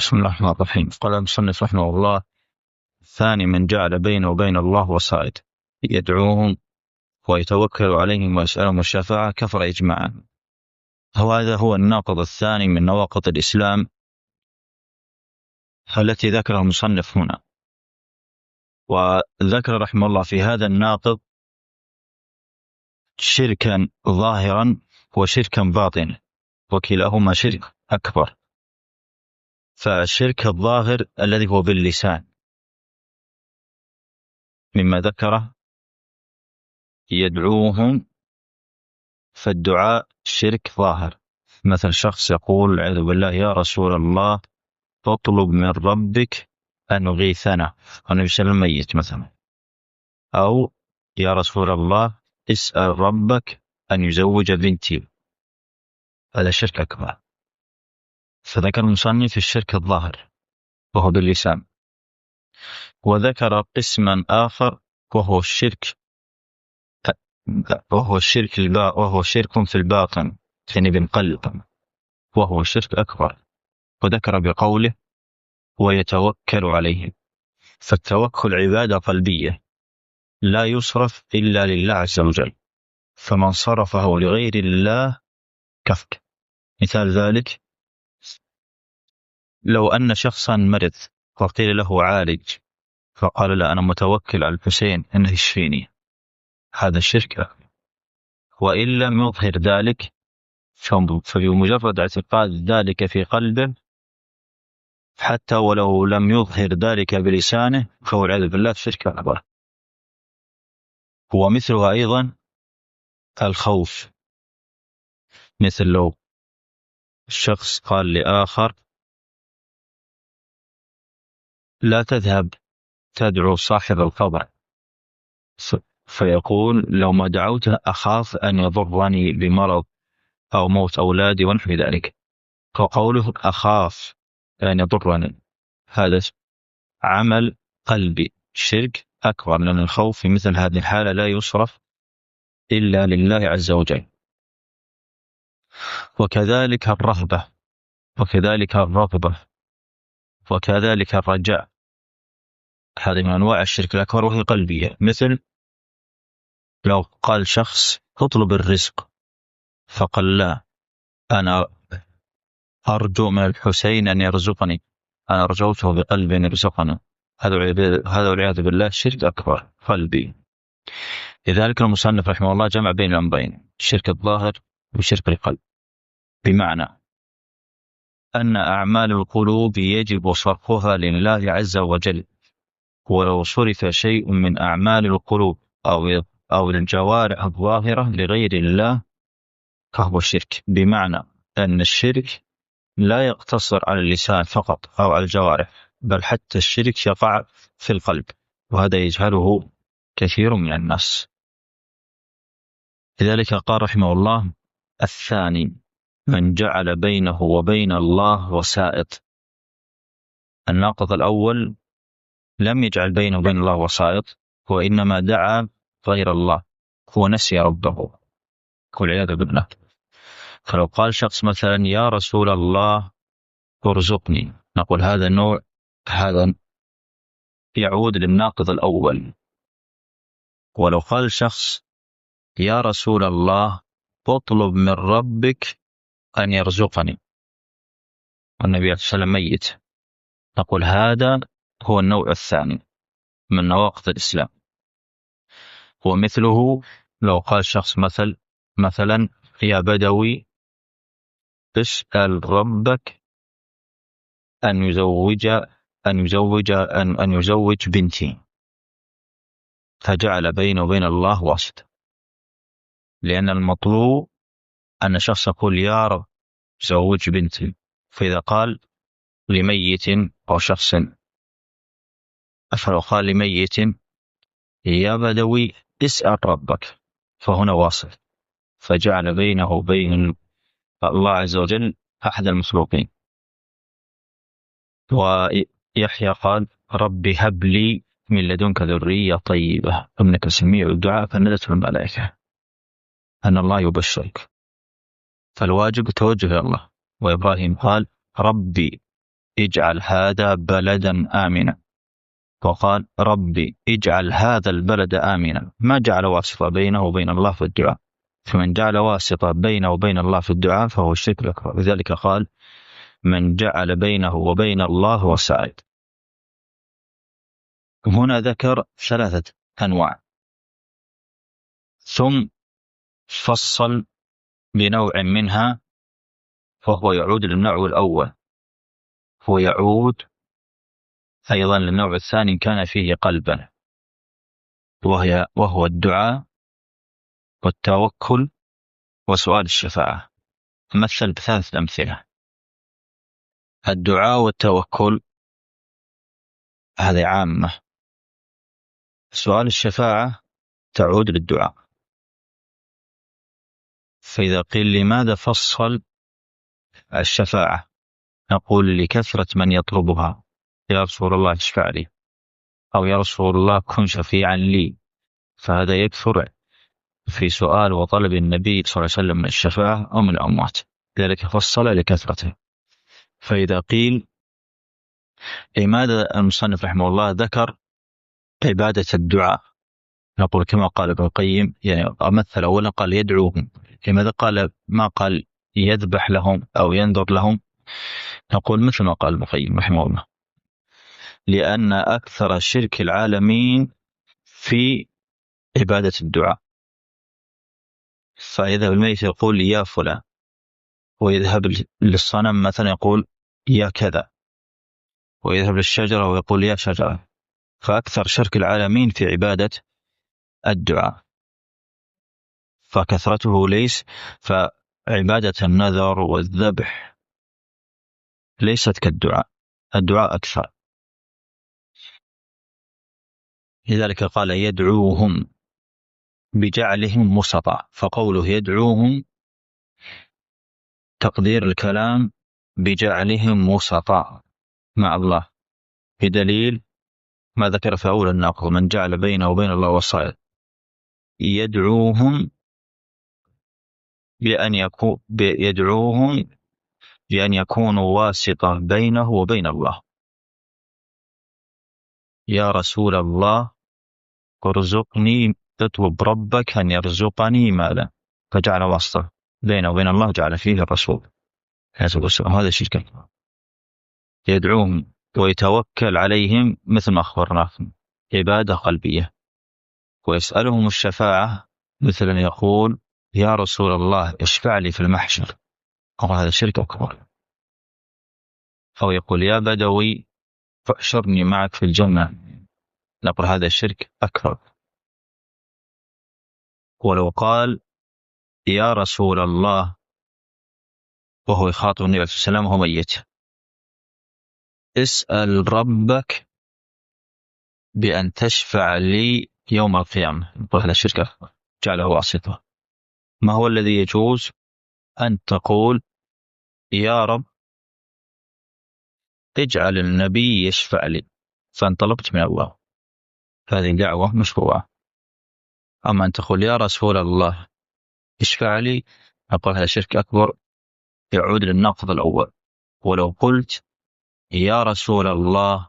بسم الله الرحمن الرحيم. قال المصنف رحمه الله: ثاني من جعل بينه وبين الله وسائط يدعوهم ويتوكل عليهم ويسألهم الشفاعة كفر إجماعا. هذا هو الناقض الثاني من نواقض الإسلام التي ذكرها المصنف هنا. وذكر رحمه الله في هذا الناقض شركا ظاهرا وشركا باطنا، وكلاهما شرك أكبر. فالشرك الظاهر الذي هو باللسان مما ذكره يدعوهم، فالدعاء شرك ظاهر. مثل شخص يقول أعوذ بالله يا رسول الله تطلب من ربك أن يغيثنا، أن يرسل الميت مثلا، أو يا رسول الله اسأل ربك أن يزوج بنتي، هذا شرك أكبر. فذكر المصنف الشرك الظاهر وهو باللسان، وذكر قسما آخر وهو الشرك وهو شرك في الباطن، يعني بالقلب، وهو شرك أكبر. وذكر بقوله ويتوكل عليهم. فالتوكل عبادة قلبية لا يصرف إلا لله عز وجل، فمن صرفه لغير الله كفر. مثال ذلك لو أن شخصا مرض وقيل له عالج، فقال لا أنا متوكل على الحسين أنه يشفيني، هذا الشرك. وإن لم يظهر ذلك فبمجرد اعتقاد ذلك في قلبه، حتى ولو لم يظهر ذلك بلسانه، فهو والعياذ بالله شرك أكبر. ومثلها أيضا الخوف، مثل لو الشخص قال لآخر لا تذهب تدعو صاحب القبر، فيقول لو ما دعوته أخاف أن يضرني بمرض أو موت أولادي ونحو ذلك. فقوله أخاف أن يضرني هذا عمل قلبي شرك أكبر، لأن الخوف في مثل هذه الحالة لا يصرف إلا لله عز وجل. وكذلك الرهبة، وكذلك الرغبة، وكذلك الرجاء، هذه من أنواع الشرك الأكبر وهي قلبية. مثل لو قال شخص اطلب الرزق، فقال لا أنا أرجو من الحسين أن يرزقني، أنا رجوته بقلبي أن يرزقنا، هذا والعياذ بالله شرك أكبر قلبي. لذلك المصنف رحمه الله جمع بين الأمرين، الشرك الظاهر وشرك القلب، بمعنى أن أعمال القلوب يجب صرفها لله عز وجل، ولو صرف شيء من أعمال القلوب أو الجوارح الظاهرة لغير الله فهو الشرك. بمعنى أن الشرك لا يقتصر على اللسان فقط أو على الجوارح، بل حتى الشرك يقع في القلب، وهذا يجهله كثير من الناس. لذلك قال رحمه الله: الثاني من جعل بينه وبين الله وسائط. الناقض الأول لم يجعل بينه وبين الله وسائط، وإنما دعا غير الله، هو نسي ربه والعياذ بالله. فلو قال شخص مثلا يا رسول الله ارزقني، نقول هذا يعود للناقض الأول. ولو قال شخص يا رسول الله اطلب من ربك أن يرزقني، والنبي عليه الصلاة والسلام ميت، نقول هذا هو النوع الثاني من نواقض الإسلام. ومثله لو قال شخص مثلا يا بدوي اسأل ربك أن يزوج بنتي، فجعل بينه وبين الله واسطة. لأن المطلوب أن شخص يقول يا رب زوج بنتي، فإذا قال لميت أو شخص، فلو قال لميت يا بدوي اسأل ربك، فهنا واصل، فجعل بينه وبين الله عز وجل أحد المخلوقين. ويحيى قال رب هب لي من لدنك ذرية طيبة إنك سميع الدعاء، فنادته الملائكة أن الله يبشرك، فالواجب التوجه إلى الله. وإبراهيم قال ربي اجعل هذا بلدا آمنا، وقال ربي اجعل هذا البلد آمنا، ما جعل واسطة بينه وبين الله في الدعاء. فمن جعل واسطة بينه وبين الله في الدعاء فهو الشرك الأكبر. لذلك قال من جعل بينه وبين الله وسائط. هنا ذكر 3 أنواع، ثم فصل بنوع منها، فهو يعود للنوع الأول، هو يعود أيضا للنوع الثاني كان فيه قلبا، وهو الدعاء والتوكل وسؤال الشفاعة. مثل ب3 أمثلة. الدعاء والتوكل هذه عامة، سؤال الشفاعة تعود للدعاء. فإذا قيل لماذا فصل الشفاعة، نقول لكثرة من يطلبها، يا رسول الله اشفع لي، أو يا رسول الله كن شفيعا لي، فهذا يكثر في سؤال وطلب النبي صلى الله عليه وسلم من الشفاعة أو من الأموات، لذلك فصل لكثرته. فإذا قيل لماذا المصنف رحمه الله ذكر عبادة الدعاء، نقول كما قال ابن القيم، يعني مثل أولا قال يدعوهم، لماذا قال ما قال يذبح لهم أو ينذر لهم؟ نقول مثل ما قال ابن القيم رحمه الله، لأن أكثر شرك العالمين في عبادة الدعاء. فيذهب الميت يقول يا فلان، ويذهب للصنم مثلا يقول يا كذا، ويذهب للشجرة ويقول يا شجرة. فأكثر شرك العالمين في عبادة الدعاء، فكثرته ليس، فعبادة النذر والذبح ليست كالدعاء، الدعاء أكثر. لذلك قال يدعوهم بجعلهم وسطا، فقوله يدعوهم تقدير الكلام بجعلهم وسطا مع الله، بدليل ما ذكر في أول الناقض من جعل بينه وبين الله وسائط. يدعوهم بأن يكونوا واسطة بينه وبين الله. يا رسول الله ارزقني، تطلب ربك أن يرزقني مالا، فجعل واسطة بينه وبين الله، جعل فيه الرسول. هذا الشرك. يدعوهم ويتوكل عليهم مثل ما أخبرناكم، عبادة قلبية. ويسألهم الشفاعة مثل أن يقول يا رسول الله اشفع لي في المحشر، هذا شرك أكبر. أو يقول يا بدوي فاحشرني معك في الجنة، نقول هذا الشرك أكبر. ولو قال يا رسول الله وهو يخاطب النبي صلى الله عليه وسلم وهو ميت، اسأل ربك بأن تشفع لي يوم القيامة، نقول هذا الشرك أكبر، جعله واسطة. ما هو الذي يجوز؟ أن تقول يا رب اجعل النبي يشفع لي، فأن طلبت من الله، هذه دعوة مشروعة. أما أن تقول يا رسول الله اشفع لي، أقول هذا شرك أكبر، يعود للناقض الأول. ولو قلت يا رسول الله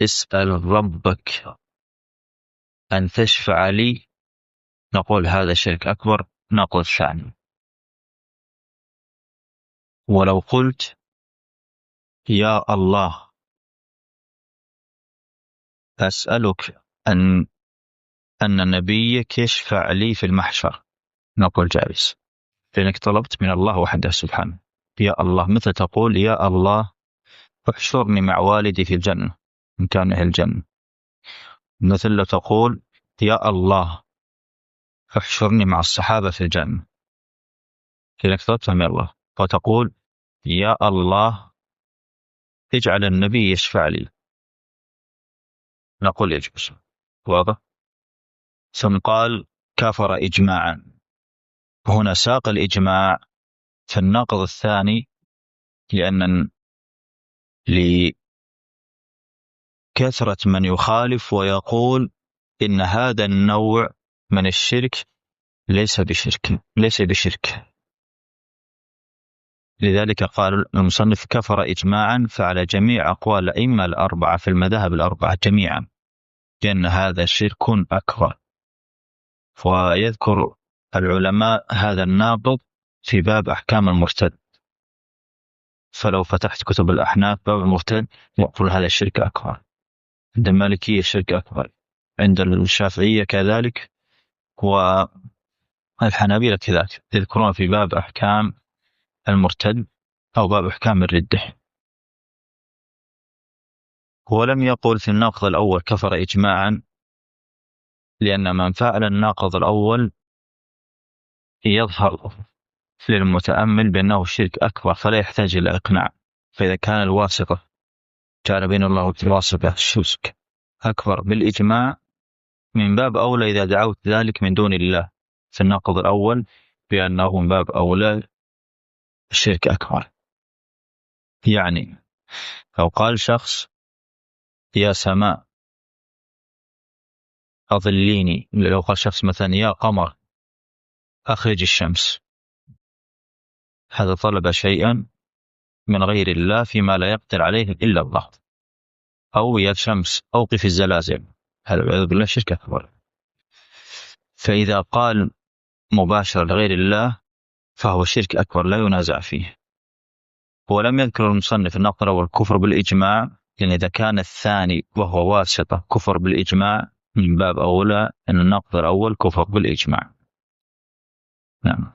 اسأل ربك أن تشفع لي، نقول هذا شرك أكبر، ناقض الثاني. ولو قلت يا الله أسألك أن نبيك يشفع لي في المحشر، نقول جائز، لأنك طلبت من الله وحده سبحانه. يا الله مثل تقول يا الله احشرني مع والدي في الجنة إن كان أهل الجنة، مثل لو تقول يا الله احشرني مع الصحابة في الجنة، لأنك طلبت من الله. فتقول يا الله اجعل النبي يشفع لي، نقول يجوز. واضح؟ ثم قال كفر إجماعا. هنا ساق الإجماع في الناقض الثاني، لأن لكثرة من يخالف ويقول إن هذا النوع من الشرك ليس بشرك، لذلك قال المصنف كفر إجماعا فعلى جميع أقوال الأئمة الأربعة في المذاهب الأربعة جميعا، لأن هذا شرك أكبر. ويذكر العلماء هذا الناقض في باب أحكام المرتد، فلو فتحت كتب الأحناف باب المرتد يقول هذا الشرك أكبر، عند المالكية الشرك أكبر، عند الشافعية كذلك، والحنابلة كذلك، يذكرون في باب أحكام المرتد أو باب أحكام الردة. ولم يقل في الناقض الأول كفر إجماعا، لأن من فعل الناقض الأول يظهر للمتأمل بأنه شرك أكبر فلا يحتاج إلى إقناع. فإذا كان الواسطة جعل بين الله والواسطة شرك أكبر بالإجماع، من باب أولى إذا دعوت ذلك من دون الله في الناقض الأول بأنه من باب أولى الشرك أكبر. يعني لو قال شخص يا سماء أظليني، لو قال شخص مثلا يا قمر أخرج الشمس، هذا طلب شيئا من غير الله فيما لا يقدر عليه إلا الله. أو يا شمس أوقف الزلازل، هذا والعياذ بالله شرك أكبر. فإذا قال مباشرة لغير الله فهو شرك أكبر لا ينازع فيه. ولم يذكر المصنف الناقض والكفر بالإجماع، لأن إذا كان الثاني وهو واسطة كفر بالإجماع، من باب أولى أن الناقض الأول كفر بالإجماع. نعم.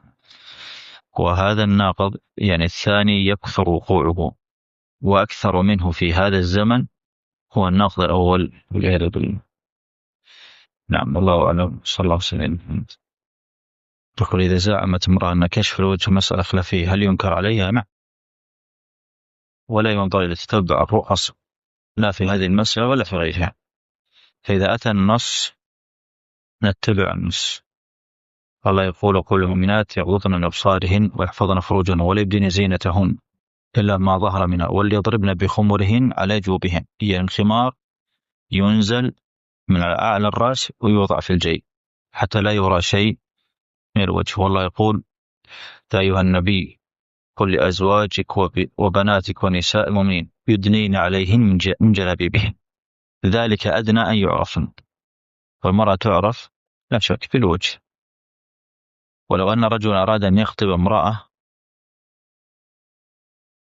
وهذا الناقض يعني الثاني يكثر وقوعه، وأكثر منه في هذا الزمن هو الناقض الأول والعياذ بالله. نعم، الله أعلم. صلى الله عليه وسلم. تقول إذا زعمت امرأة أن كشف الوجه مسألة خلافية هل ينكر عليها؟ نعم، ولا ينظر إلى تتبع الرؤس لا في هذه المسألة ولا في غيرها. فإذا أتى النص نتبع النص. الله يقول قل المؤمنات يغضضن من أبصارهن ويحفظن فروجهن ولا يبدين زينتهن إلا ما ظهر منها وليضربن بخمرهن على جيوبهن. هي الخمار ينزل من أعلى الرأس ويوضع في الجيب حتى لا يرى شيء من الوجه. والله يقول يا أيها النبي قل لأزواجك وبناتك ونساء المؤمنين يدنين عليهن من جلابيبهن ذلك أدنى أن يعرفن. والمرأة تعرف لا شك في الوجه. ولو أن رجلا أراد أن يخطب امرأة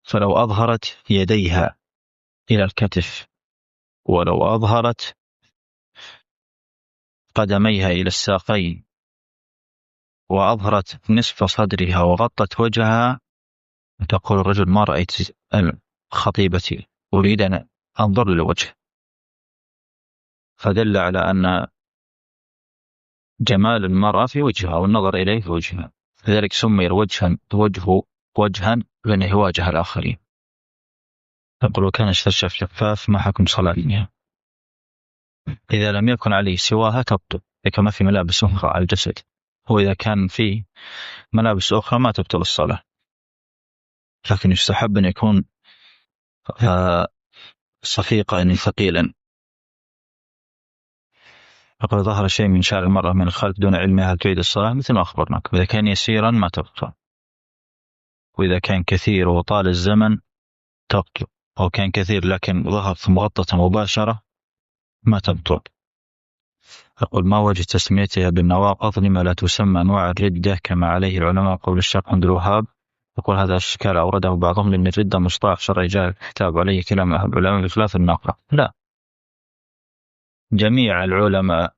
فلو أظهرت يديها إلى الكتف ولو أظهرت قدميها إلى الساقين وأظهرت نصف صدرها وغطت وجهها، تقول الرجل ما رأيت خطيبتي، أريد أن أنظر للوجه. فدل على أن جمال المرأة في وجهها والنظر إليه في وجهها، لذلك سمي وجها لأنه يواجه الآخرين. يقول وكان الشرشف شفاف ما حكم صلاتها؟ إذا لم يكن عليه سواها تبطل، كما في ملابس أخرى على الجسد. وإذا كان في ملابس أخرى ما تبطل الصلاة، لكن يستحب أن يكون صفيقا يعني ثقيلا. فقد ظهر شيء من شعر المرأة من الخلف دون علمها هل تعيد الصلاة؟ مثل ما أخبرناك، وإذا كان يسيرا ما تبطل، وإذا كان كثير وطال الزمن تبطل، أو كان كثير لكن ظهر مغطى مباشرة ما تبطل. أقول ما وجه تسميتها بالنواقض لما لا تسمى أنواع الردة كما عليه العلماء قول الشيخ عبد الوهاب؟ يقول هذا الشكال أورده بعضهم لأن الردة مصطلح شرعي جاء الكتاب عليه كلام أهل العلماء بخلاف الناقض. لا، جميع العلماء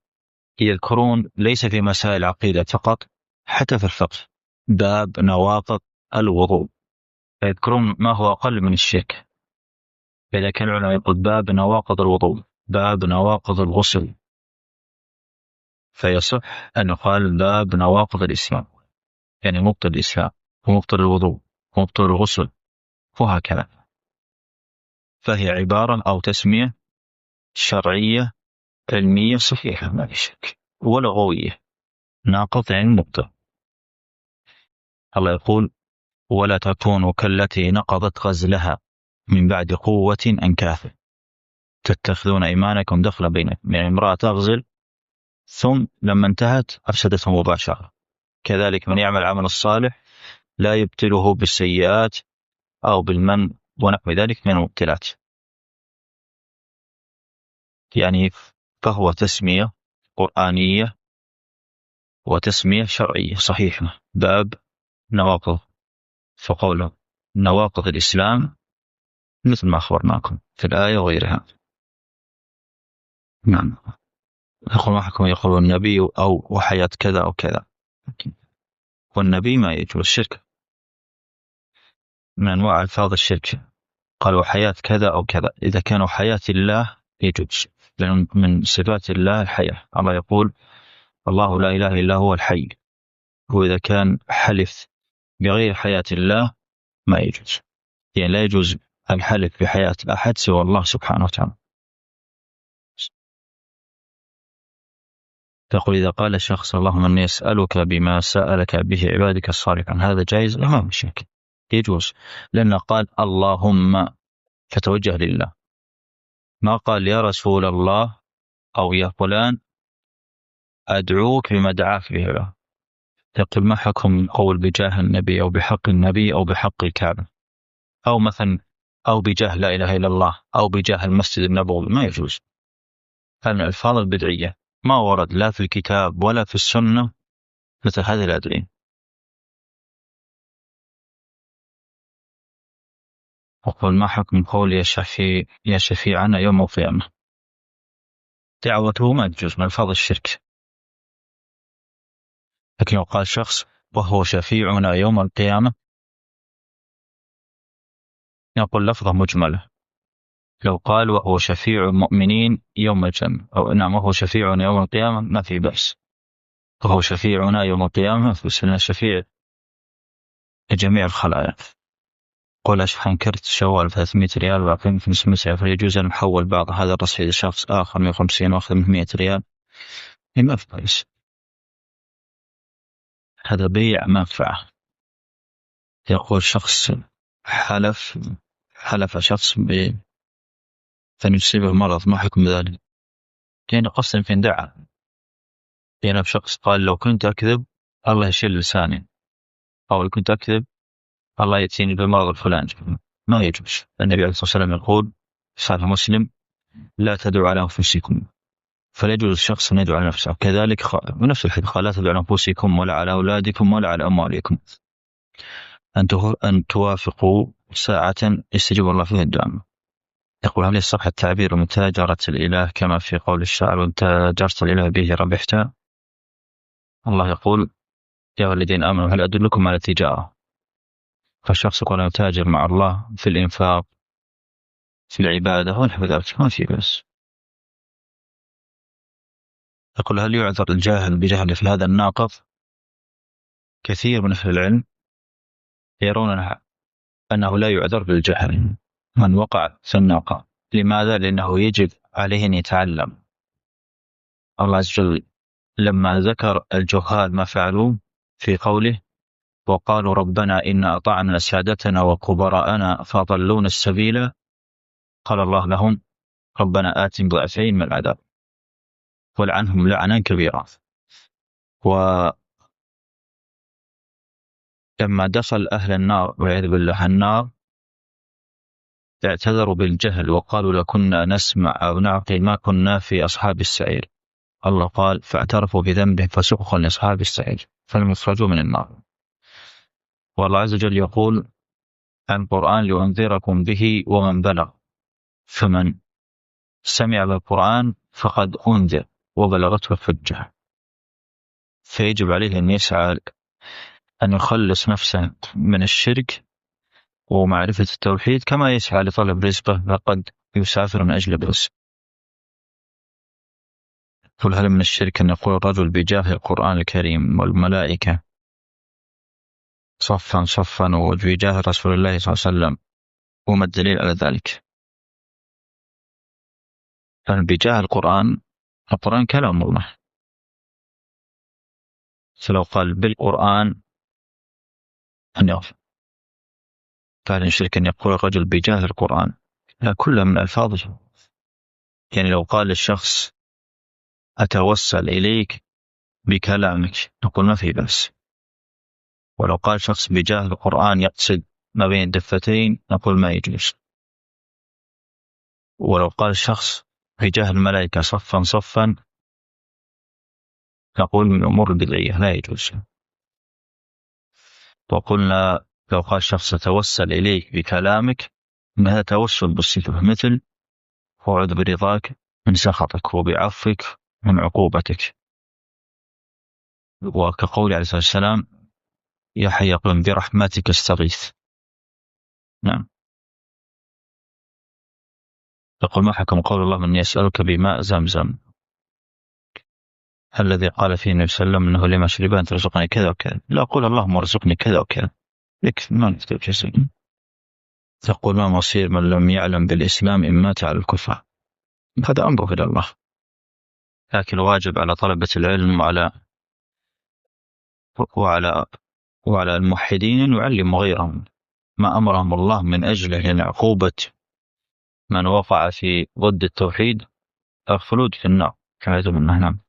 يذكرون ليس في مسائل العقيدة فقط، حتى في الفقه باب نواقض الوضوء يذكرون ما هو أقل من الشرك. إذا كان العلماء يقول باب نواقض الوضوء، باب نواقض الغسل، فيصح أن يقال باب نواقض الإسلام، يعني مبطل الإسلام ومبطل الوضوء ومبطل الغسل وهكذا. فهي عبارة أو تسمية شرعية علمية صحيحة ما في شك، ولغوية. ناقض يعني مبطل. الله يقول ولا تكونوا كالتي نقضت غزلها من بعد قوة أنكاثا تتخذون إيمانكم دخلا بينكم. يعني امرأة تغزل ثم لما انتهت أفسدته مباشرة. كذلك من يعمل عمل الصالح لا يبتله بالسيئات أو بالمن ونحو ذلك من المبتلات. يعني فهو تسمية قرآنية وتسمية شرعية صحيحة. باب نواقض، فقوله نواقض الإسلام مثل ما أخبرناكم في الآية وغيرها. نعم. يقول ما حكم يقول النبي أو وحياة كذا أو كذا، والنبي ما يجوز الشرك، من أنواع ألفاظ الشرك. قال وحياة كذا أو كذا، إذا كانوا حياة الله يجوز، لأن من صفات الله الحياة. الله يقول الله لا إله إلا هو الحي، وإذا كان حلف بغير حياة الله ما يجوز، يعني لا يجوز الحلف بحياة أحد سوى الله سبحانه وتعالى. تقول إذا قال الشخص اللهم إني أسألك بما سألك به عبادك الصالحون، هذا جائز؟ لا، ما في شك يجوز، لأنه قال اللهم فتوجه لله، ما قال يا رسول الله أو يا فلان أدعوك بما دعاك به الله. تقول ما حكم قول بجاه النبي أو بحق النبي أو بحق الكعبة، أو مثلا أو بجاه لا إله إلا الله أو بجاه المسجد النبوي؟ ما يجوز. هذه من الألفاظ البدعية، ما ورد لا في الكتاب ولا في السنة مثل هذه الأدعية. وقل ما حكم قول يا شفيعنا يوم القيامة؟ دعوته ما تجوز، من ألفاظ الشرك. لكن لو قال شخص وهو شفيعنا يوم القيامة، يقول لفظة مجملة. لو قال وهو شفيع المؤمنين يوم الجنة، أو نعم وهو شفيعنا يوم القيامة، ما في بأس. وهو شفيعنا يوم القيامة فسنا شفيع لجميع الخلائق. قول أشحن كرت شوال 300 ريال وأقيم 500 ريال، فيجوز أن نحول بعض هذا الرصيد لشخص آخر 150 وأخذ 100 ريال؟ ما في بأس، هذا بيع منفعة. يقول شخص حلف شخص أن يصيبه مرض، ما حكم ذلك؟ يعني قسم في دعاء، يعني شخص قال لو كنت أكذب الله يشيل لساني، أو لو كنت أكذب الله يأتيني بالمرض الفلاني، ما يجوز. النبي عليه الصلاة والسلام يقول في صحيح مسلم لا تدعوا على أنفسكم، فلا يجوز الشخص أن يدعو على نفسه. كذلك بنفس الحديث قال لا تدعوا على أنفسكم ولا على أولادكم ولا على أموالكم، أن توافقوا ساعة يستجيب الله فيها الدعاء. يقول هل يصح التعبير متاجرة الإله كما في قول الشاعر وإن تاجرت الإله به ربحت؟ الله يقول يا الذين آمنوا هل أدلكم على تجارة، فالشخص يقول يتاجر مع الله في الإنفاق في العبادة ونحو ذلك، ما في بس. يقول هل يعذر الجاهل بجهله في هذا الناقض؟ كثير من أهل العلم يرون أنه لا يعذر بالجهل من وقع في الناقة. لماذا؟ لأنه يجب عليه أن يتعلم. الله عز وجل لما ذكر الجهال ما فعلوا في قوله وقالوا ربنا إن أطعنا سادتنا وكبراءنا فأضلونا السبيل، قال الله لهم ربنا آتهم ضعفين من العذاب ولعنهم لعنا كبيرا. ولما دخل أهل النار والعياذ بالله النار اعتذروا بالجهل وقالوا لو كنا نسمع أو نعقل ما كنا في أصحاب السعير. الله قال فاعترفوا بذنبهم فسحقا لأصحاب السعير فلم يخرجوا من النار. والله عز وجل يقول عن القرآن لأنذركم به ومن بلغ، فمن سمع بالقرآن فقد أنذر وبلغته الحجة. فيجب عليه أن يسعى أن يخلص نفسه من الشرك ومعرفة التوحيد، كما يسعى لطلب رزقه فقد يسافر من أجل الرزق. قل هل من الشرك أن يقول الرجل بجاه القرآن الكريم والملائكة صفا صفا وبجاه رسول الله صلى الله عليه وسلم، وما الدليل على ذلك؟ بجاه القرآن كلام الله، فلو قال بالقرآن أن يغفر. فهل الشرك أن يقول الرجل بجاه القرآن؟ لا، كلها من ألفاظه. يعني لو قال الشخص أتوسل إليك بكلامك نقول ما في بأس. ولو قال شخص بجاه القرآن يقصد ما بين الدفتين نقول ما يجوز. ولو قال الشخص وجاه الملائكة صفا صفا نقول من الأمور البدعية لا يجوز. وقلنا لو قال الشخص أتوسل إليك بكلامك إن هذا توسل بالصفة، مثل وأعوذ برضاك من سخطك وبعفوك من عقوبتك، وكقول عليه الصلاة والسلام يا حي يا قيوم برحمتك استغيث. نعم. يقول ما حكم قول الله من يسألك بماء زمزم؟ هل الذي قال فيه النبي صلى الله عليه وسلم انه لما شرب ان ترزقني كذا وكذا؟ لا، اقول اللهم ارزقني كذا وكذا يكفي، ما نكتب شيء. تقول ما مصير من لم يعلم بالاسلام ان مات على الكفر؟ هذا امره الى الله، لكن واجب على طلبة العلم وعلى وعلى الموحدين ان يعلموا غيرهم ما امرهم الله من اجله، لان عقوبة من وقع في ضد التوحيد الخلود في النار كما يزعم. نعم.